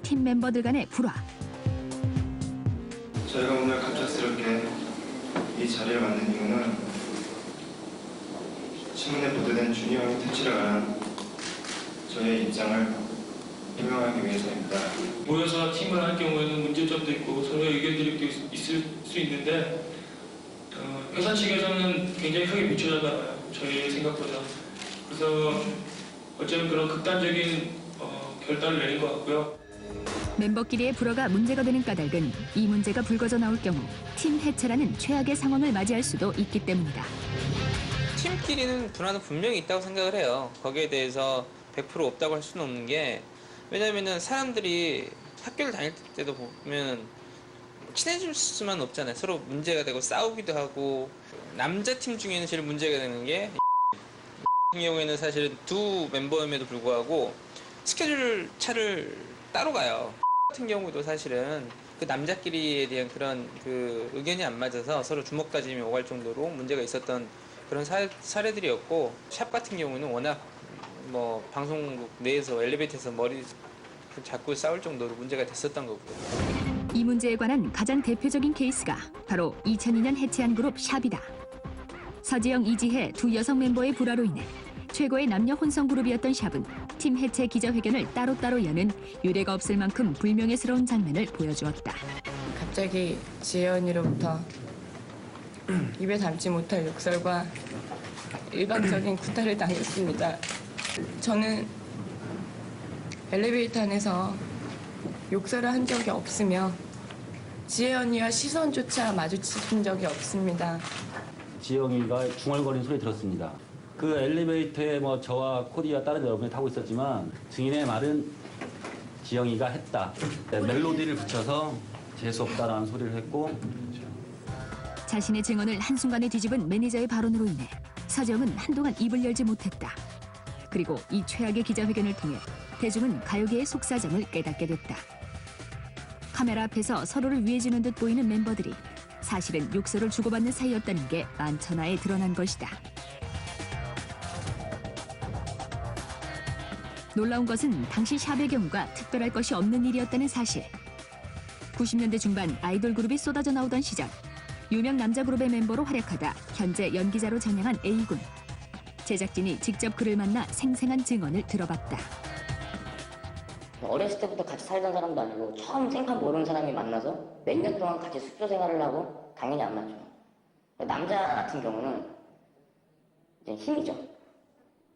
팀 멤버들 간의 불화. 저희가 오늘 갑작스럽게 이 자리를 만든 이유는 신문에 보도된 준이 형의 퇴치를 관한 저희의 입장을 표명하기 위해서입니다. 모여서 팀을 할 경우에는 문제점도 있고 서로 의견들이 있을 수 있는데 회사 측에서는 굉장히 크게 미쳐나가요. 저희 생각보다. 그래서 어쩌면 그런 극단적인 결단을 내린 것 같고요. 멤버끼리의 불화가 문제가 되는 까닭은 이 문제가 불거져 나올 경우 팀 해체라는 최악의 상황을 맞이할 수도 있기 때문이다. 팀끼리는 불화는 분명히 있다고 생각을 해요. 거기에 대해서 100% 없다고 할 수는 없는 게, 왜냐면은 사람들이 학교를 다닐 때도 보면 친해질 수만 없잖아요. 서로 문제가 되고 싸우기도 하고. 남자 팀 중에는 제일 문제가 되는 게 같은 경우에는 사실은 두 멤버임에도 불구하고 스케줄 차를 따로 가요. 같은 경우도 사실은 그 남자끼리에 대한 그런 그 의견이 안 맞아서 서로 주먹 다짐이 오갈 정도로 문제가 있었던 그런 사례들이었고, 샵 같은 경우는 워낙 뭐 방송국 내에서 엘리베이터에서 머리 잡고 싸울 정도로 문제가 됐었던 거고요. 이 문제에 관한 가장 대표적인 케이스가 바로 2002년 해체한 그룹 샵이다. 서지영, 이지혜 두 여성 멤버의 불화로 인해 최고의 남녀 혼성 그룹이었던 샵은 팀 해체 기자회견을 따로따로 여는 유례가 없을 만큼 불명예스러운 장면을 보여주었다. 갑자기 지혜 언니로부터 입에 담지 못할 욕설과 일방적인 구타를 당했습니다. 저는 엘리베이터 안에서 욕설을 한 적이 없으며 지혜 언니와 시선조차 마주친 적이 없습니다. 지영이가 중얼거리는 소리 들었습니다. 그 엘리베이터에 뭐 저와 코디와 다른 여러분이 타고 있었지만 증인의 말은 지영이가 했다. 멜로디를 붙여서 재수 없다라는 소리를 했고, 자신의 증언을 한순간에 뒤집은 매니저의 발언으로 인해 서지영은 한동안 입을 열지 못했다. 그리고 이 최악의 기자회견을 통해 대중은 가요계의 속사정을 깨닫게 됐다. 카메라 앞에서 서로를 위해주는 듯 보이는 멤버들이 사실은 욕설을 주고받는 사이였다는 게 만천하에 드러난 것이다. 놀라운 것은 당시 샵의 경우가 특별할 것이 없는 일이었다는 사실. 90년대 중반 아이돌 그룹이 쏟아져 나오던 시절, 유명 남자 그룹의 멤버로 활약하다 현재 연기자로 전향한 A군. 제작진이 직접 그를 만나 생생한 증언을 들어봤다. 어렸을 때부터 같이 살던 사람도 아니고 처음 생판 모르는 사람이 만나서 몇 년 동안 같이 숙소 생활을 하고 당연히 안 맞죠. 남자 같은 경우는 이제 힘이죠.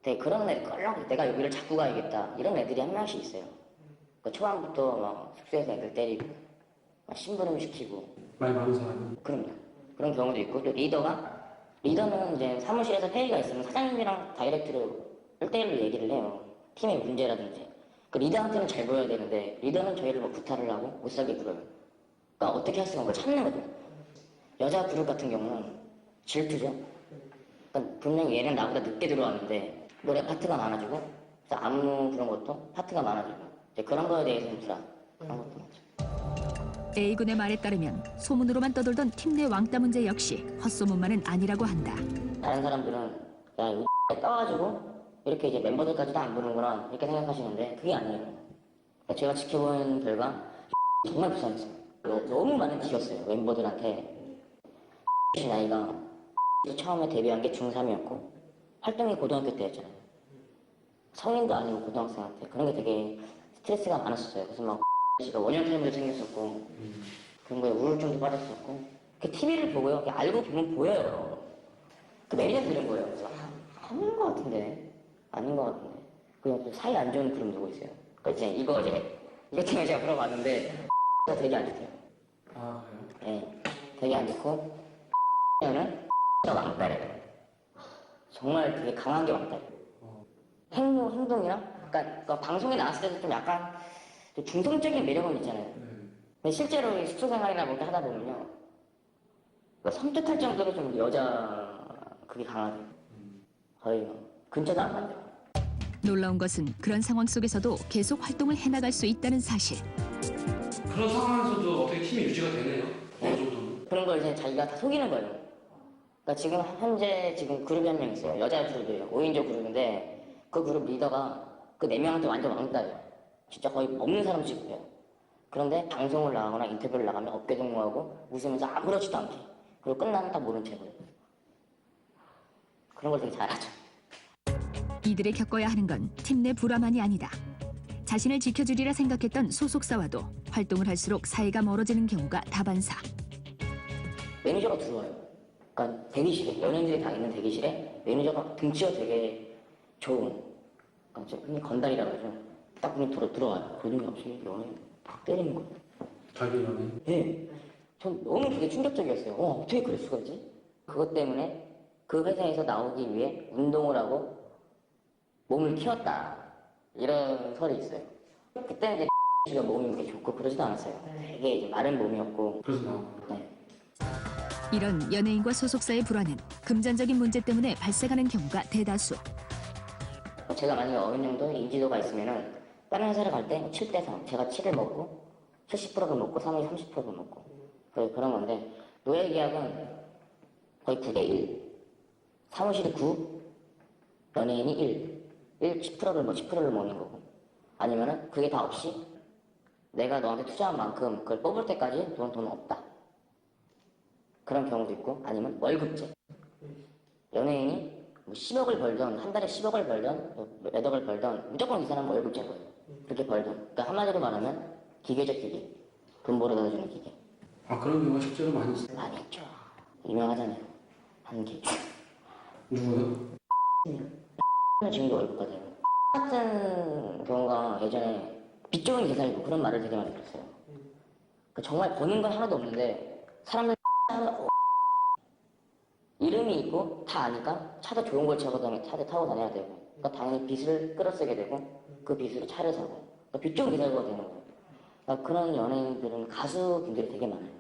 되게 그런 애 끌렁 내가 여기를 잡고 가야겠다 이런 애들이 한 명씩 있어요. 초반부터 막 숙소에서 애들 때리고 막 심부름 시키고 말 많은 사람. 그럼요. 그런 경우도 있고, 또 리더는 이제 사무실에서 회의가 있으면 사장님이랑 다이렉트로 1대1로 얘기를 해요. 팀의 문제라든지. 그 리더한테는 잘 보여야 되는데 리더는 저희를 뭐 구타를 하고 못 살게 굴어요. 그러니까 어떻게 할 수가 없는 걸 참는 거죠. 여자 그룹 같은 경우는 질투죠. 그러니까 분명히 얘는 나보다 늦게 들어왔는데 노래 파트가 많아지고 안무 그런 것도 파트가 많아지고 이제 그런 거에 대해서는 불안. 그런 것도 많죠. A군의 말에 따르면 소문으로만 떠돌던 팀 내 왕따 문제 역시 헛소문만은 아니라고 한다. 다른 사람들은 야 이거 떠가지고 이렇게 이제 멤버들까지도 안 부르는구나 이렇게 생각하시는데 그게 아니에요. 제가 지켜본 결과 정말 불쌍했어요. 너무 많은 티였어요. 멤버들한테. 나이가 처음에 데뷔한 게 중3이었고 활동이 고등학교 때였잖아요. 성인도 아니고 고등학생한테 그런 게 되게 스트레스가 많았었어요. 그래서 막 씨가 원형탈모도 생겼었고 그런 거에 우울증도 빠졌었고 그 TV를 보고요. 알고 보면 보여요. 그 매니저 들은 거예요. 그래서 아닌 것 같은데. 아닌 것 같은데. 그냥 또 사이 안 좋은 그룹 누구 있어요? 그러니까 이제 이거 때문에 제가 물어봤는데 되게 안 좋대요. 아, 그래요? 네, 되게 안 좋고 는 왕따래요. 정말 되게 강한 게 왕따래요. 행동이랑 그러니까 방송에 나왔을 때도 좀 약간 좀 중성적인 매력은 있잖아요. 근데 실제로 숙소 생활이나 뭔가 하다 보면요, 섬뜩할 정도로 좀 여자 그게 강하죠. 거의 근처도 안 간대요. 놀라운 것은 그런 상황 속에서도 계속 활동을 해나갈 수 있다는 사실. 그런 상황에서도 어떻게 팀이 유지가 되네요. 어느 정도는. 그런 걸 이제 자기가 다 속이는 거예요. 그러니까 지금 현재 그룹이 한 명 있어요. 여자 그룹이에요. 5인조 그룹인데 그 그룹 리더가 그 4명한테 완전 왕따예요. 진짜 거의 없는 사람 취급해요. 그런데 방송을 나가거나 인터뷰를 나가면 어깨동무하고 웃으면서 아무렇지도 않게, 그리고 끝나면 딱 모른 척을. 그런 걸 되게 잘하죠. 이들이 겪어야 하는 건 팀 내 불화만이 아니다. 자신을 지켜주리라 생각했던 소속사와도 활동을 할수록 사이가 멀어지는 경우가 다반사. 매니저가 들어와요. 그러니까 대기실에, 연예인들이 다 있는 대기실에 매니저가 등치가 되게 좋은, 그러니까 흔히 건달이라고 하죠. 딱 그냥 들어와요. 그런 게 없이 연예인 팍 때리는 거예요. 자기 연예인? 네. 전 너무 그게 충격적이었어요. 어떻게 그럴 수가 있지? 그것 때문에 그 회사에서 나오기 위해 운동을 하고 몸을 키웠다. 이런 설이 있어요. 그때는 이제 씨가 몸이 그렇게 좋고 그러지도 않았어요. 되게 이제 마른 몸이었고. 그래서 나온 네. 이런 연예인과 소속사의 불화는 금전적인 문제 때문에 발생하는 경우가 대다수. 제가 만약에 어느 정도 인지도가 있으면은 다른 회사를 갈 때 7대3, 제가 7을 먹고 70%를 먹고 사무실 30%를 먹고 그런 건데, 노예 계약은 거의 9대1, 사무실이 9, 연예인이 1, 10%를 10%를 먹는 거고, 아니면은 그게 다 없이 내가 너한테 투자한 만큼 그걸 뽑을 때까지 돈 없다. 그런 경우도 있고, 아니면 월급제. 연예인이 뭐 10억을 벌던, 한 달에 10억을 벌던, 몇 억을 벌던, 무조건 이 사람은 월급제인 거예요. 그렇게 벌던. 그러니까 한마디로 말하면 기계적 기계. 돈 벌어다 주는 기계. 아, 그런 경우가 실제로 많이 있어요. 많이 있죠. 유명하잖아요. 한 개. 누구요? 지금도 월급 받아요. 같은 경우가 예전에 빚 좋은 기사이고 그런 말을 되게 많이 들었어요. 그러니까 정말 버는 건 하나도 없는데 사람들 이름이 있고 다 아니까 차도 좋은 걸 차고 다녀야 되고, 그러니까 당연히 빚을 끌어쓰게 되고 그 빚으로 차를 사고, 그러니까 빚 좋은 기사가 되는 거예요. 그러니까 그런 연예인들은 가수분들이 되게 많아요.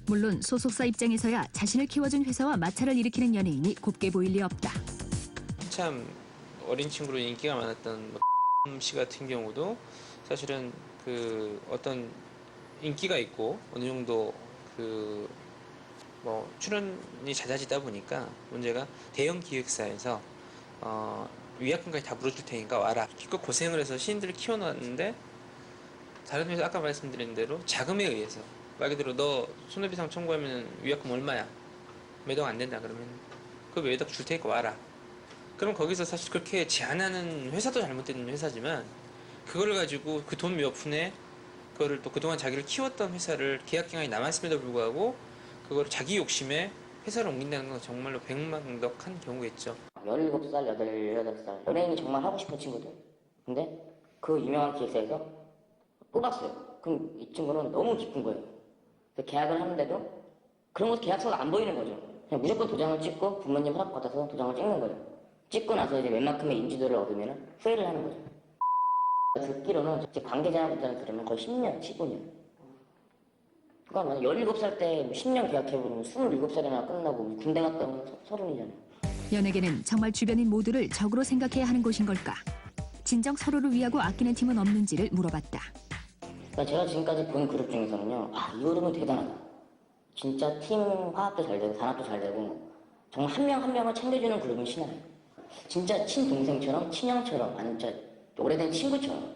물론 소속사 입장에서야 자신을 키워준 회사와 마찰을 일으키는 연예인이 곱게 보일 리 없다. 참 어린 친구로 인기가 많았던 씨 같은 경우도 사실은 그 어떤 인기가 있고 어느 정도 그 뭐 출연이 잦아지다 보니까 문제가 대형 기획사에서 위약금까지 다 물어줄 테니까 와라. 기껏 고생을 해서 시인들을 키워놨는데 다른 회사 아까 말씀드린 대로 자금에 의해서 말 그대로 너 손해배상 청구하면 위약금 얼마야? 매덕 안 된다 그러면 그 매덕 줄 테니까 와라. 그럼 거기서 사실 그렇게 제한하는 회사도 잘못된 회사지만 그걸 가지고 그 돈 몇 푼에 그거를 또 그동안 자기를 키웠던 회사를 계약 기간이 남았음에도 불구하고 그걸 자기 욕심에 회사를 옮긴다는 건 정말로 백만덕한 경우겠죠. 17살, 18살 연예인이 정말 하고 싶은 친구들. 근데 그 유명한 기획사에서 뽑았어요. 그럼 이 친구는 너무 기쁜 거예요. 그래서 계약을 하는데도 그런 것도 계약서가 안 보이는 거죠. 그냥 무조건 도장을 찍고 부모님 허락받아서 도장을 찍는 거예요. 찍고 나서 이제 웬만큼의 인지도를 얻으면 후회를 하는 거죠. 듣기로는 이제 관계자분들 들으면 거의 10년, 15년. 그러니까 17살 때 10년 계약해보면 27살이나 끝나고 군대 갔다 오면 30이잖아요. 연예계는 정말 주변인 모두를 적으로 생각해야 하는 곳인 걸까? 진정 서로를 위하고 아끼는 팀은 없는지를 물어봤다. 그러니까 제가 지금까지 본 그룹 중에서는요, 이 그룹은 대단하다. 진짜 팀 화합도 잘 되고 단합도 잘 되고 정말 한 명 한 명을 챙겨주는 그룹은 신화예요. 진짜 친동생처럼, 친형처럼, 아니면 진짜 오래된 친구처럼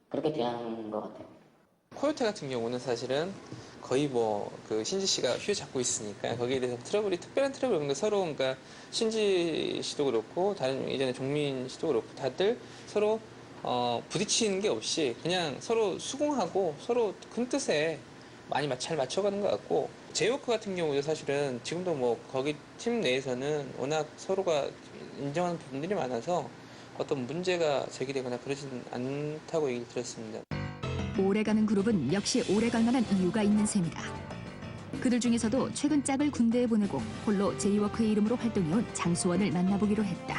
그렇게 대하는 것 같아요. 코요태 같은 경우는 사실은 거의 뭐 그 신지 씨가 휘어 잡고 있으니까 거기에 대해서 특별한 트러블이 없는 게 서로, 그러니까 신지 씨도 그렇고 다른 예전에 종민 씨도 그렇고 다들 서로 부딪히는 게 없이 그냥 서로 수긍하고 서로 큰 뜻에 많이 잘 맞춰가는 것 같고, 제이워크 같은 경우도 사실은 지금도 뭐 거기 팀 내에서는 워낙 서로가 인정하는 부분들이 많아서 어떤 문제가 제기되거나 그러지는 않다고 얘기를 들었습니다. 오래가는 그룹은 역시 오래갈 만한 이유가 있는 셈이다. 그들 중에서도 최근 짝을 군대에 보내고 홀로 제이워크의 이름으로 활동해온 장수원을 만나보기로 했다.